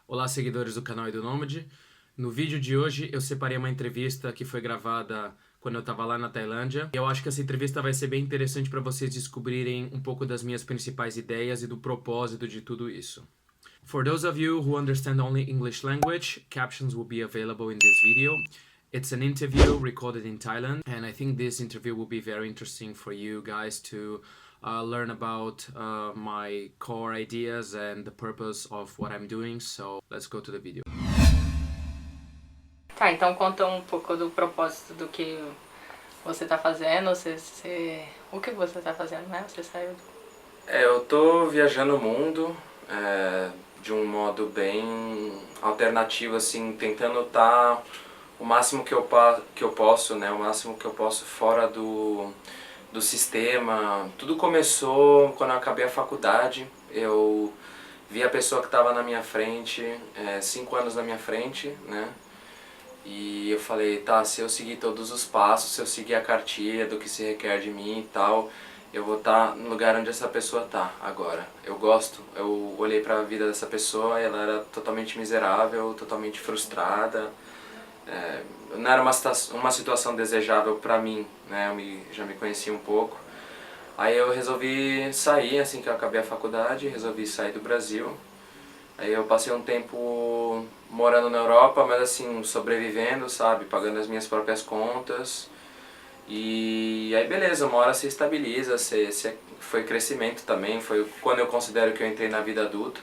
Olá, seguidores do canal Edunômade. No vídeo de hoje eu separei uma entrevista que foi gravada quando eu estava lá na Tailândia. Eu acho que essa entrevista vai ser bem interessante para vocês descobrirem um pouco das minhas principais ideias e do propósito de tudo isso. For those of you who understand only English language, captions will be available in this video. It's an interview recorded in Thailand, and I think this interview will be very interesting for you guys to learn about my core ideas and the purpose of what I'm doing. So let's go to the video. Tá, então conta um pouco do propósito do que você tá fazendo, o que você tá fazendo, né? Você saiu do... Eu tô viajando o mundo de um modo bem alternativo, assim, tentando estar o máximo que eu posso, né? O máximo que eu posso fora do sistema. Tudo começou quando eu acabei a faculdade. Eu vi a pessoa que estava na minha frente, 5 anos na minha frente, né? E eu falei, tá, se eu seguir todos os passos, se eu seguir a cartilha do que se requer de mim e tal, eu vou estar no lugar onde essa pessoa tá agora. Eu olhei pra vida dessa pessoa e ela era totalmente miserável, totalmente frustrada. Não era uma situação desejável pra mim, né? Já me conhecia um pouco. Aí eu resolvi sair, assim que eu acabei a faculdade, resolvi sair do Brasil. Aí eu passei um tempo morando na Europa, mas assim, sobrevivendo, sabe? Pagando as minhas próprias contas. E aí beleza, uma hora se estabiliza, foi crescimento também, foi quando eu considero que eu entrei na vida adulta.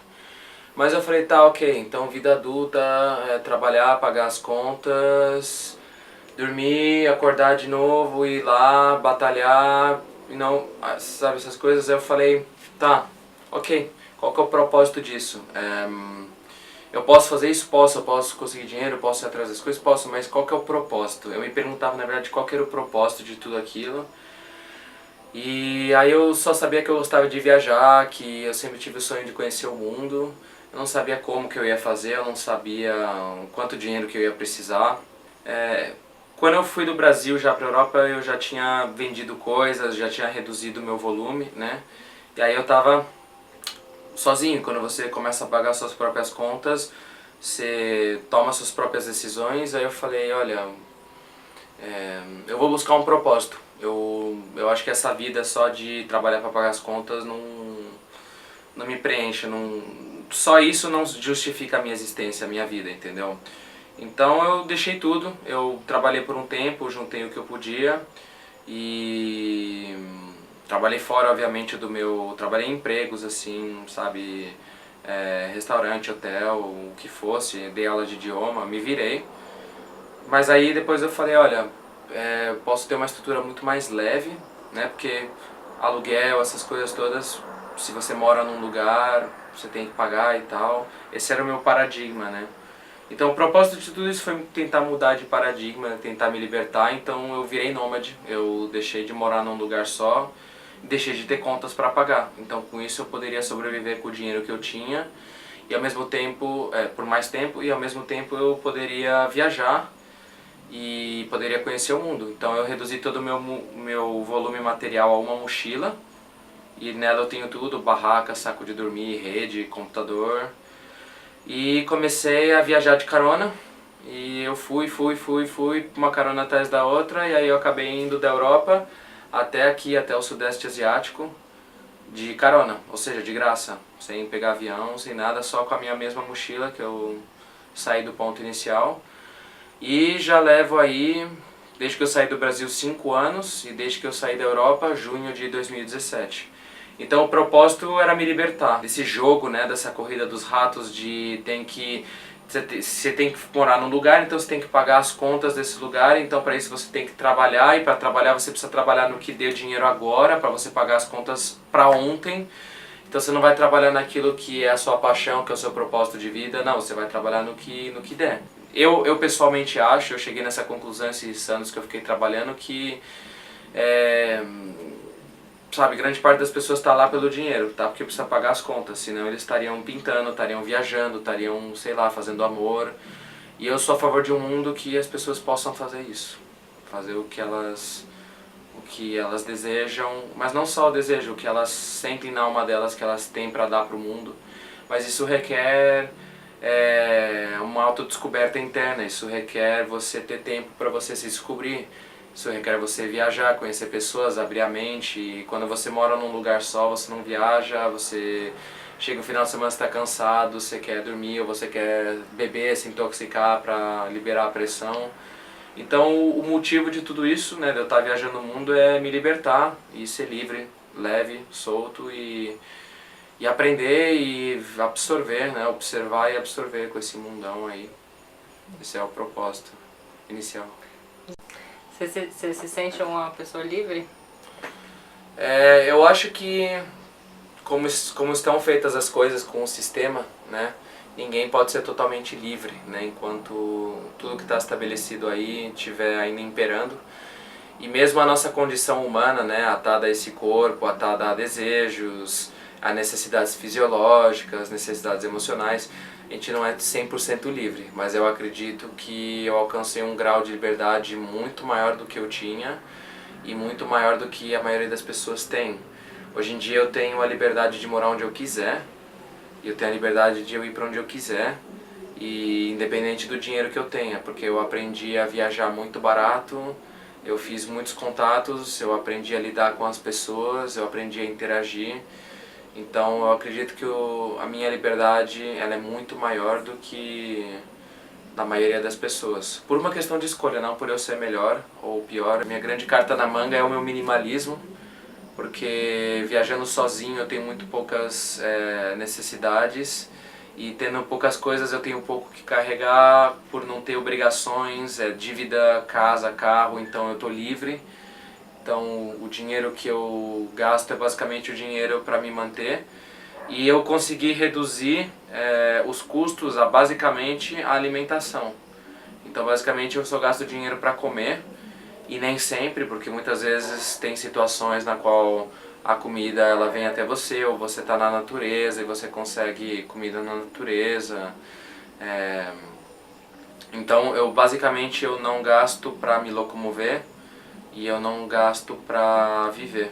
Mas eu falei, tá, ok, então vida adulta é trabalhar, pagar as contas, dormir, acordar de novo, ir lá, batalhar, e não, sabe, essas coisas. Aí eu falei, tá, ok, qual que é o propósito disso? Eu posso fazer isso? Posso. Eu posso conseguir dinheiro? Eu posso ir atrás das coisas? Posso, mas qual que é o propósito? Eu me perguntava, na verdade, qual que era o propósito de tudo aquilo. E aí eu só sabia que eu gostava de viajar, que eu sempre tive o sonho de conhecer o mundo. Eu não sabia como que eu ia fazer, eu não sabia quanto dinheiro que eu ia precisar. Quando eu fui do Brasil já para a Europa, eu já tinha vendido coisas, já tinha reduzido o meu volume, né? E aí eu tava sozinho. Quando você começa a pagar suas próprias contas, você toma suas próprias decisões. Aí eu falei, olha, eu vou buscar um propósito. Eu acho que essa vida só de trabalhar para pagar as contas não me preenche, só isso não justifica a minha existência, a minha vida, entendeu? Então eu deixei tudo, eu trabalhei por um tempo, juntei o que eu podia e trabalhei fora, obviamente, trabalhei em empregos, assim, sabe, restaurante, hotel, o que fosse, dei aula de idioma, me virei. Mas aí depois eu falei, olha, posso ter uma estrutura muito mais leve, né, porque aluguel, essas coisas todas, se você mora num lugar, você tem que pagar e tal. Esse era o meu paradigma, né. Então o propósito de tudo isso foi tentar mudar de paradigma, tentar me libertar. Então eu virei nômade, eu deixei de morar num lugar só, deixei de ter contas para pagar. Então com isso eu poderia sobreviver com o dinheiro que eu tinha e ao mesmo tempo, por mais tempo, e ao mesmo tempo eu poderia viajar e poderia conhecer o mundo. Então eu reduzi todo o meu volume material a uma mochila e nela eu tenho tudo, barraca, saco de dormir, rede, computador. E comecei a viajar de carona e eu fui, uma carona atrás da outra, e aí eu acabei indo da Europa até aqui, até o Sudeste Asiático, de carona, ou seja, de graça, sem pegar avião, sem nada, só com a minha mesma mochila que eu saí do ponto inicial. E já levo aí, desde que eu saí do Brasil, 5 anos, e desde que eu saí da Europa, junho de 2017. Então o propósito era me libertar desse jogo, né, dessa corrida dos ratos de você tem que morar num lugar, então você tem que pagar as contas desse lugar, então para isso você tem que trabalhar, e para trabalhar você precisa trabalhar no que dê dinheiro agora, para você pagar as contas para ontem. Então você não vai trabalhar naquilo que é a sua paixão, que é o seu propósito de vida, não, você vai trabalhar no que der. Eu pessoalmente acho, eu cheguei nessa conclusão esses anos que eu fiquei trabalhando, que sabe, grande parte das pessoas está lá pelo dinheiro, tá? Porque precisa pagar as contas, senão eles estariam pintando, estariam viajando, estariam, sei lá, fazendo amor. E eu sou a favor de um mundo que as pessoas possam fazer isso. Fazer o que elas desejam, mas não só o desejo, o que elas sentem na alma delas que elas têm para dar para o mundo. Mas isso requer autodescoberta interna, isso requer você ter tempo para você se descobrir, isso requer você viajar, conhecer pessoas, abrir a mente, e quando você mora num lugar só, você não viaja, você chega no final de semana, você está cansado, você quer dormir ou você quer beber, se intoxicar para liberar a pressão. Então o motivo de tudo isso, né, de eu estar viajando no mundo é me libertar e ser livre, leve, solto e aprender e absorver, né, observar e absorver com esse mundão aí. Esse é o propósito inicial. Você se sente uma pessoa livre? Eu acho que como estão feitas as coisas com o sistema, né, ninguém pode ser totalmente livre, né, enquanto tudo que está estabelecido aí estiver ainda imperando. E mesmo a nossa condição humana, né, atada a esse corpo, atada a desejos, a necessidades fisiológicas, necessidades emocionais, a gente não é 100% livre, mas eu acredito que eu alcancei um grau de liberdade muito maior do que eu tinha e muito maior do que a maioria das pessoas tem. Hoje em dia eu tenho a liberdade de morar onde eu quiser, eu tenho a liberdade de eu ir para onde eu quiser, e independente do dinheiro que eu tenha, porque eu aprendi a viajar muito barato, eu fiz muitos contatos, eu aprendi a lidar com as pessoas, eu aprendi a interagir. Então eu acredito que a minha liberdade ela é muito maior do que da maioria das pessoas. Por uma questão de escolha, não por eu ser melhor ou pior. A minha grande carta na manga é o meu minimalismo, porque viajando sozinho eu tenho muito poucas necessidades e tendo poucas coisas eu tenho pouco que carregar por não ter obrigações, dívida, casa, carro, então eu estou livre. Então o dinheiro que eu gasto é basicamente o dinheiro para me manter. E eu consegui reduzir os custos a basicamente a alimentação. Então basicamente eu só gasto dinheiro para comer, e nem sempre, porque muitas vezes tem situações na qual a comida ela vem até você, ou você está na natureza e você consegue comida na natureza. Então eu basicamente eu não gasto para me locomover e eu não gasto para viver.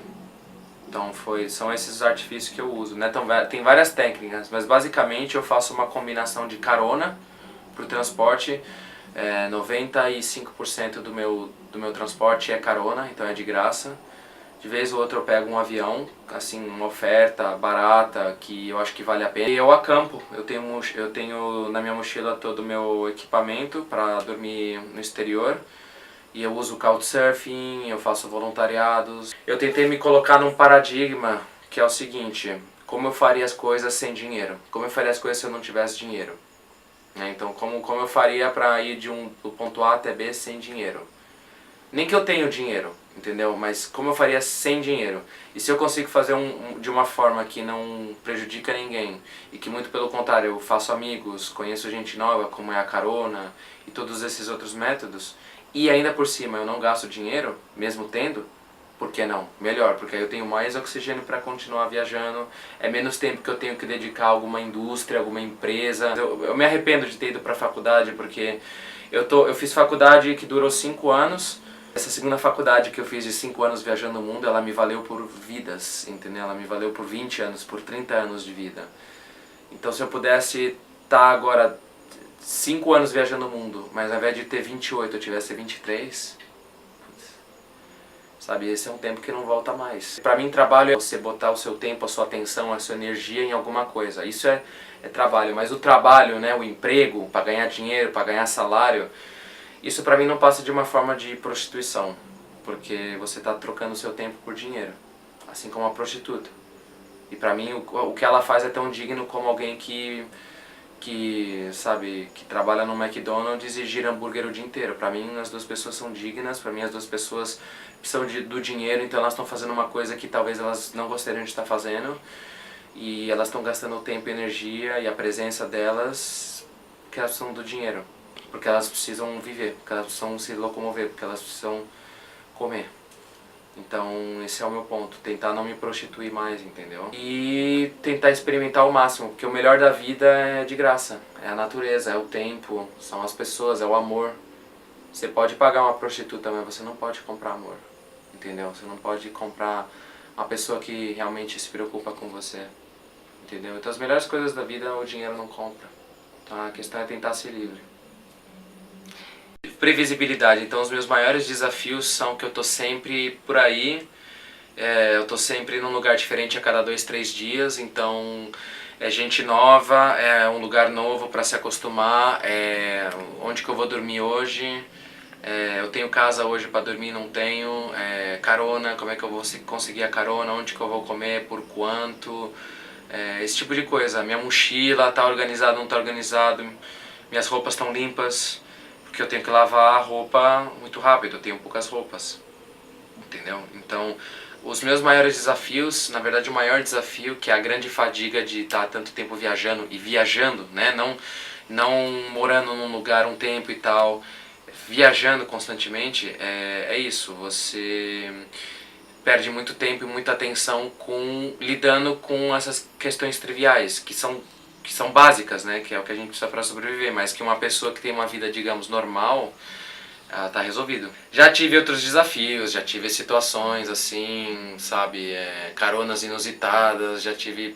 Então são esses os artifícios que eu uso, né? Então, tem várias técnicas, mas basicamente eu faço uma combinação de carona para o transporte. 95% do meu transporte é carona, então é de graça. De vez ou outra eu pego um avião, assim, uma oferta barata que eu acho que vale a pena. E eu acampo, eu tenho na minha mochila todo o meu equipamento para dormir no exterior. E eu uso couchsurfing, eu faço voluntariados. Eu tentei me colocar num paradigma que é o seguinte: como eu faria as coisas sem dinheiro? Como eu faria as coisas se eu não tivesse dinheiro? Então, como eu faria para ir do ponto A até B sem dinheiro? Nem que eu tenha dinheiro, entendeu? Mas como eu faria sem dinheiro? E se eu consigo fazer de uma forma que não prejudica ninguém e que muito pelo contrário eu faço amigos, conheço gente nova, como é a carona e todos esses outros métodos, e ainda por cima eu não gasto dinheiro, mesmo tendo, por que não? Melhor, porque aí eu tenho mais oxigênio para continuar viajando, é menos tempo que eu tenho que dedicar a alguma indústria, alguma empresa. Eu me arrependo de ter ido para a faculdade, porque eu fiz faculdade que durou 5 anos. Essa segunda faculdade que eu fiz de 5 anos viajando o mundo, ela me valeu por vidas, entendeu? Ela me valeu por 20 anos, por 30 anos de vida. Então se eu pudesse estar agora 5 anos viajando o mundo, mas ao invés de ter 28 eu tivesse 23, sabe, esse é um tempo que não volta mais. Pra mim trabalho é você botar o seu tempo, a sua atenção, a sua energia em alguma coisa. Isso é trabalho, mas o trabalho, né, o emprego, para ganhar dinheiro, para ganhar salário, isso pra mim não passa de uma forma de prostituição, porque você tá trocando o seu tempo por dinheiro, assim como a prostituta. E pra mim o que ela faz é tão digno como alguém que trabalha no McDonald's e gira hambúrguer o dia inteiro. Pra mim as duas pessoas são dignas, pra mim as duas pessoas precisam do dinheiro, então elas estão fazendo uma coisa que talvez elas não gostariam de estar fazendo, e elas estão gastando o tempo e energia e a presença delas, que elas precisam do dinheiro, porque elas precisam viver, porque elas precisam se locomover, porque elas precisam comer. Então esse é o meu ponto, tentar não me prostituir mais, entendeu? E tentar experimentar ao máximo, porque o melhor da vida é de graça, é a natureza, é o tempo, são as pessoas, é o amor. Você pode pagar uma prostituta, mas você não pode comprar amor, entendeu? Você não pode comprar uma pessoa que realmente se preocupa com você, entendeu? Então as melhores coisas da vida o dinheiro não compra. Então a questão é tentar ser livre. Previsibilidade. Então os meus maiores desafios são que eu tô sempre por aí, eu tô sempre num lugar diferente a cada 2, 3 dias, então é gente nova, é um lugar novo para se acostumar, onde que eu vou dormir hoje, eu tenho casa hoje para dormir, não tenho, carona, como é que eu vou conseguir a carona, onde que eu vou comer, por quanto, esse tipo de coisa. Minha mochila tá organizada, não tá organizado, minhas roupas estão limpas, porque eu tenho que lavar a roupa muito rápido, eu tenho poucas roupas, entendeu? Então, os meus maiores desafios, na verdade o maior desafio, que é a grande fadiga de estar tanto tempo viajando e viajando, né? Não morando num lugar um tempo e tal, viajando constantemente, é isso, você perde muito tempo e muita atenção lidando com essas questões triviais, que são básicas, né? Que é o que a gente precisa para sobreviver, mas que uma pessoa que tem uma vida, digamos, normal, tá resolvido. Já tive outros desafios, já tive situações assim, sabe, caronas inusitadas, já tive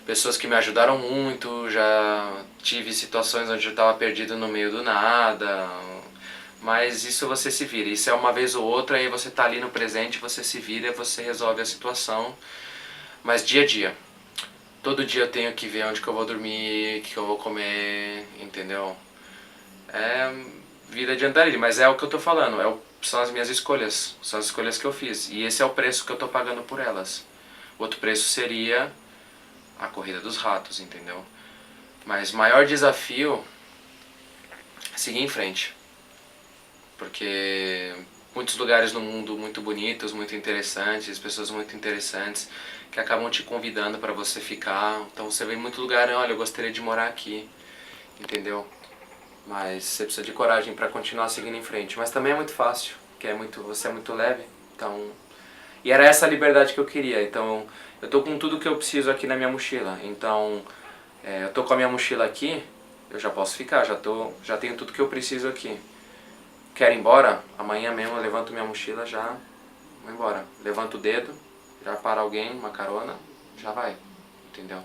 pessoas que me ajudaram muito, já tive situações onde eu estava perdido no meio do nada, mas isso você se vira, isso é uma vez ou outra, aí você tá ali no presente, você se vira, você resolve a situação, mas dia a dia. Todo dia eu tenho que ver onde que eu vou dormir, o que eu vou comer, entendeu? É vida de andarilho, mas é o que eu tô falando, são as minhas escolhas, são as escolhas que eu fiz. E esse é o preço que eu tô pagando por elas. O outro preço seria a corrida dos ratos, entendeu? Mas o maior desafio é seguir em frente. Porque muitos lugares no mundo muito bonitos, muito interessantes, pessoas muito interessantes que acabam te convidando para você ficar. Então você vê em muito lugar, olha, eu gostaria de morar aqui, entendeu? Mas você precisa de coragem para continuar seguindo em frente. Mas também é muito fácil, porque você é muito leve. Então, e era essa a liberdade que eu queria. Então, eu tô com tudo que eu preciso aqui na minha mochila. Então, eu tô com a minha mochila aqui, eu já posso ficar, já tenho tudo que eu preciso aqui. Quero ir embora? Amanhã mesmo eu levanto minha mochila, já vou embora. Levanto o dedo, já para alguém, uma carona, já vai, entendeu?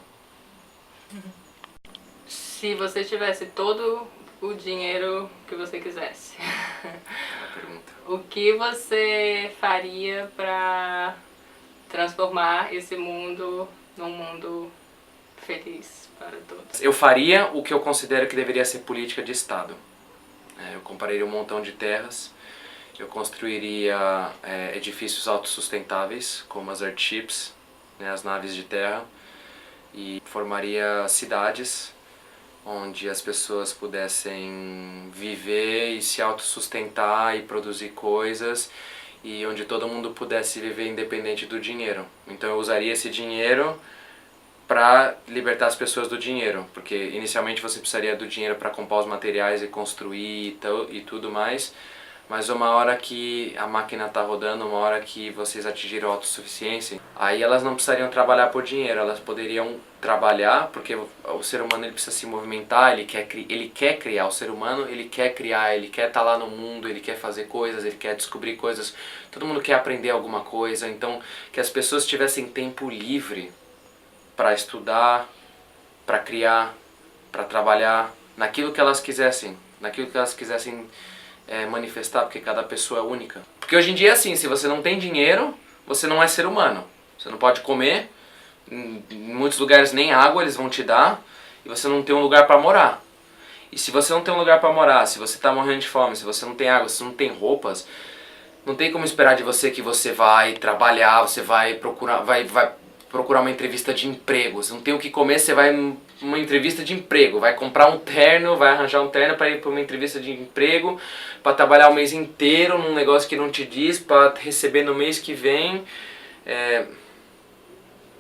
Se você tivesse todo o dinheiro que você quisesse, o que você faria para transformar esse mundo num mundo feliz para todos? Eu faria o que eu considero que deveria ser política de Estado. Eu compraria um montão de terras, eu construiria edifícios autossustentáveis, como as Earthships, né, as naves de terra, e formaria cidades onde as pessoas pudessem viver e se autossustentar e produzir coisas, e onde todo mundo pudesse viver independente do dinheiro. Então eu usaria esse dinheiro para libertar as pessoas do dinheiro, porque inicialmente você precisaria do dinheiro para comprar os materiais e construir e tudo mais, mas uma hora que a máquina está rodando, uma hora que vocês atingiram a autossuficiência, aí elas não precisariam trabalhar por dinheiro, elas poderiam trabalhar, porque o ser humano ele precisa se movimentar, ele quer criar, o ser humano ele quer criar, ele quer estar lá no mundo, ele quer fazer coisas, ele quer descobrir coisas, todo mundo quer aprender alguma coisa, então que as pessoas tivessem tempo livre para estudar, para criar, para trabalhar naquilo que elas quisessem, manifestar, porque cada pessoa é única. Porque hoje em dia é assim, se você não tem dinheiro, você não é ser humano. Você não pode comer, em muitos lugares nem água eles vão te dar, e você não tem um lugar para morar. E se você não tem um lugar para morar, se você está morrendo de fome, se você não tem água, se você não tem roupas, não tem como esperar de você que você vai trabalhar, você vai procurar uma entrevista de emprego. Se não tem o que comer, você vai uma entrevista de emprego, vai comprar um terno, vai arranjar um terno para ir para uma entrevista de emprego, para trabalhar o mês inteiro num negócio que não te diz, para receber no mês que vem,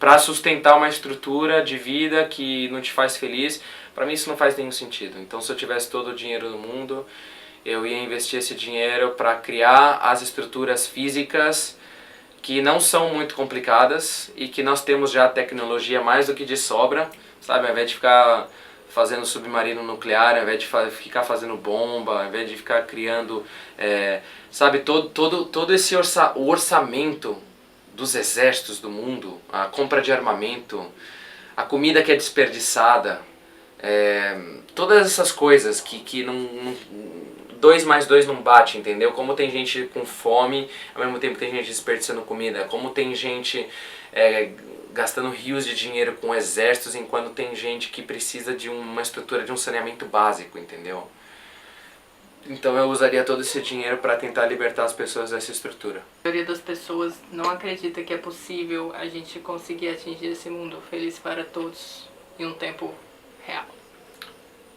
para sustentar uma estrutura de vida que não te faz feliz. Para mim isso não faz nenhum sentido. Então se eu tivesse todo o dinheiro do mundo, eu ia investir esse dinheiro para criar as estruturas físicas que não são muito complicadas e que nós temos já tecnologia mais do que de sobra, sabe? Ao invés de ficar fazendo submarino nuclear, ao invés de ficar fazendo bomba, ao invés de ficar criando, sabe? Todo esse orçamento dos exércitos do mundo, a compra de armamento, a comida que é desperdiçada, Todas essas coisas que não 2 mais 2 não bate, entendeu? Como tem gente com fome, ao mesmo tempo tem gente desperdiçando comida. Como tem gente gastando rios de dinheiro com exércitos, enquanto tem gente que precisa de uma estrutura de um saneamento básico, entendeu? Então eu usaria todo esse dinheiro para tentar libertar as pessoas dessa estrutura. A maioria das pessoas não acredita que é possível a gente conseguir atingir esse mundo feliz para todos em um tempo real.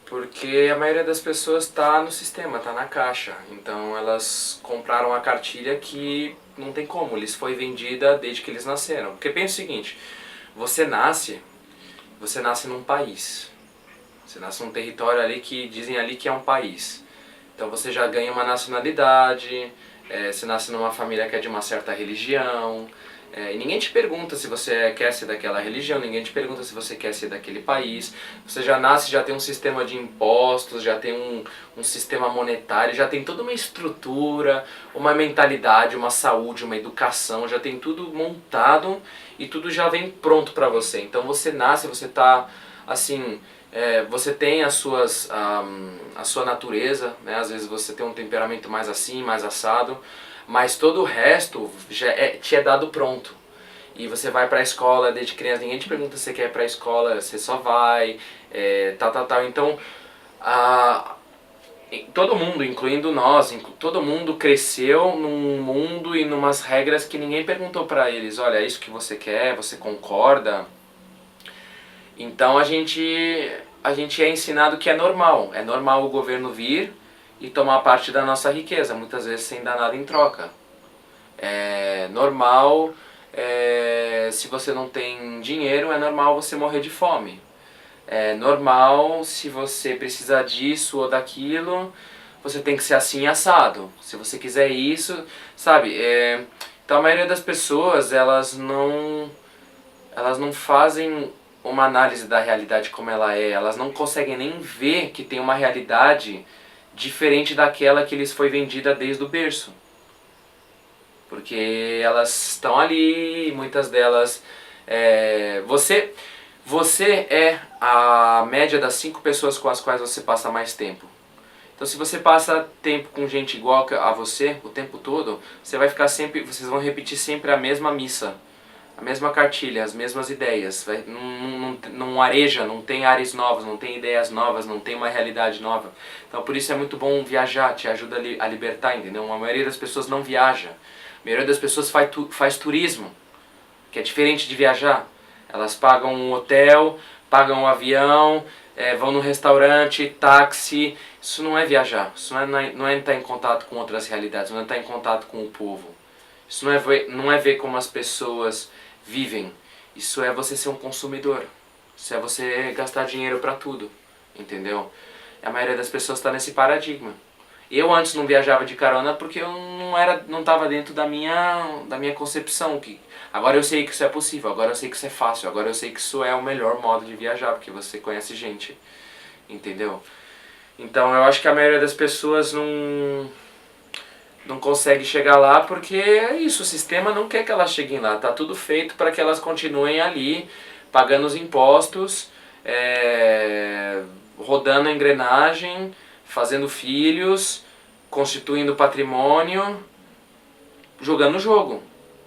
Porque a maioria das pessoas está no sistema, está na caixa. Então elas compraram a cartilha que não tem como, lhes foi vendida desde que eles nasceram. Porque pensa o seguinte, você nasce num país. Você nasce num território ali que dizem ali que é um país. Então você já ganha uma nacionalidade, você nasce numa família que é de uma certa religião. E ninguém te pergunta se você quer ser daquela religião, ninguém te pergunta se você quer ser daquele país. Você já nasce, já tem um sistema de impostos, já tem um sistema monetário, já tem toda uma estrutura, uma mentalidade, uma saúde, uma educação, já tem tudo montado e tudo já vem pronto para você. Então você nasce, você tá assim, você tem a sua natureza, né? Às vezes você tem um temperamento mais assim, mais assado, mas todo o resto já te é dado pronto. E você vai pra escola desde criança, ninguém te pergunta se você quer ir pra escola, você só vai, tal. Então, todo mundo, incluindo nós, todo mundo cresceu num mundo e numas regras que ninguém perguntou pra eles, olha, é isso que você quer, você concorda? Então a gente é ensinado que é normal o governo vir e tomar parte da nossa riqueza, muitas vezes sem dar nada em troca. É normal, se você não tem dinheiro, é normal você morrer de fome. É normal, se você precisar disso ou daquilo, você tem que ser assim assado. Se você quiser isso, sabe? Então a maioria das pessoas, elas não fazem uma análise da realidade como ela é, elas não conseguem nem ver que tem uma realidade diferente daquela que lhes foi vendida desde o berço. Porque elas estão ali, muitas delas... Você é a média das 5 pessoas com as quais você passa mais tempo. Então se você passa tempo com gente igual a você, o tempo todo, você vai ficar sempre, vocês vão repetir sempre a mesma missa. A mesma cartilha, as mesmas ideias, não areja, não tem ares novos, não tem ideias novas, não tem uma realidade nova. Então por isso é muito bom viajar, te ajuda a libertar, entendeu? A maioria das pessoas não viaja, a maioria das pessoas faz turismo, que é diferente de viajar. Elas pagam um hotel, pagam um avião, vão no restaurante, táxi. Isso não é viajar, isso não é estar em contato com outras realidades, não é estar em contato com o povo. Isso não é ver como as pessoas vivem. Isso é você ser um consumidor. Isso é você gastar dinheiro pra tudo. Entendeu? A maioria das pessoas está nesse paradigma. Eu antes não viajava de carona porque eu não estava dentro da minha concepção. Agora eu sei que isso é possível, agora eu sei que isso é fácil, agora eu sei que isso é o melhor modo de viajar, porque você conhece gente. Entendeu? Então eu acho que a maioria das pessoas não consegue chegar lá porque é isso, o sistema não quer que elas cheguem lá, tá tudo feito para que elas continuem ali, pagando os impostos, rodando a engrenagem, fazendo filhos, constituindo patrimônio, jogando o jogo,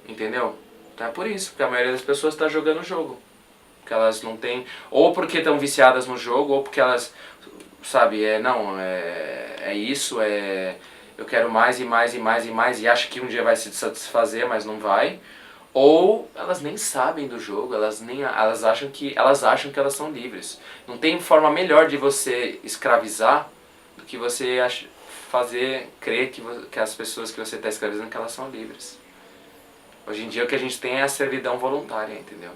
entendeu? Então é por isso que a maioria das pessoas está jogando o jogo, porque elas não têm, ou porque estão viciadas no jogo, ou porque elas, sabe, eu quero mais e mais e mais e mais e acho que um dia vai se satisfazer, mas não vai. Ou elas nem sabem do jogo, elas acham que elas são livres. Não tem forma melhor de você escravizar do que você fazer crer que as pessoas que você está escravizando que elas são livres. Hoje em dia o que a gente tem é a servidão voluntária, entendeu?